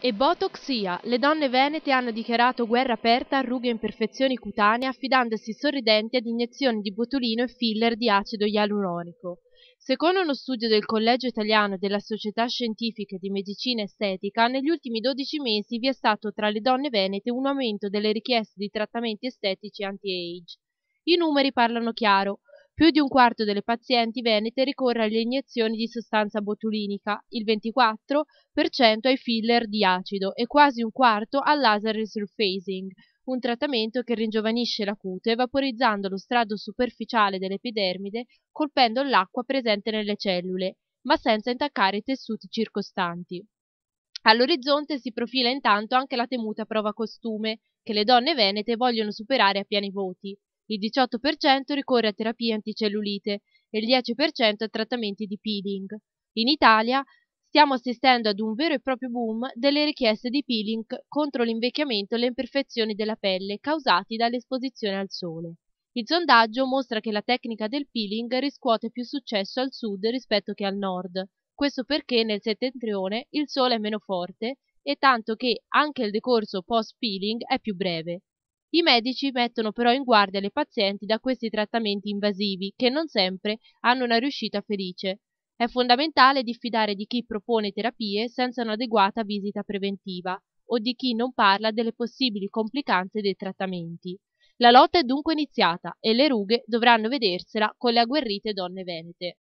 E botoxia. Le donne venete hanno dichiarato guerra aperta a rughe e imperfezioni cutanee affidandosi sorridenti ad iniezioni di botulino e filler di acido ialuronico. Secondo uno studio del Collegio Italiano della Società Scientifiche di Medicina Estetica, negli ultimi 12 mesi vi è stato tra le donne venete un aumento delle richieste di trattamenti estetici anti-age. I numeri parlano chiaro. Più di un quarto delle pazienti venete ricorre alle iniezioni di sostanza botulinica, il 24% ai filler di acido e quasi un quarto al laser resurfacing, un trattamento che ringiovanisce la cute vaporizzando lo strato superficiale dell'epidermide colpendo l'acqua presente nelle cellule, ma senza intaccare i tessuti circostanti. All'orizzonte si profila intanto anche la temuta prova costume, che le donne venete vogliono superare a pieni voti. Il 18% ricorre a terapie anticellulite e il 10% a trattamenti di peeling. In Italia stiamo assistendo ad un vero e proprio boom delle richieste di peeling contro l'invecchiamento e le imperfezioni della pelle causati dall'esposizione al sole. Il sondaggio mostra che la tecnica del peeling riscuote più successo al sud rispetto che al nord. Questo perché nel settentrione il sole è meno forte e tanto che anche il decorso post-peeling è più breve. I medici mettono però in guardia le pazienti da questi trattamenti invasivi che non sempre hanno una riuscita felice. È fondamentale diffidare di chi propone terapie senza un'adeguata visita preventiva o di chi non parla delle possibili complicanze dei trattamenti. La lotta è dunque iniziata e le rughe dovranno vedersela con le agguerrite donne venete.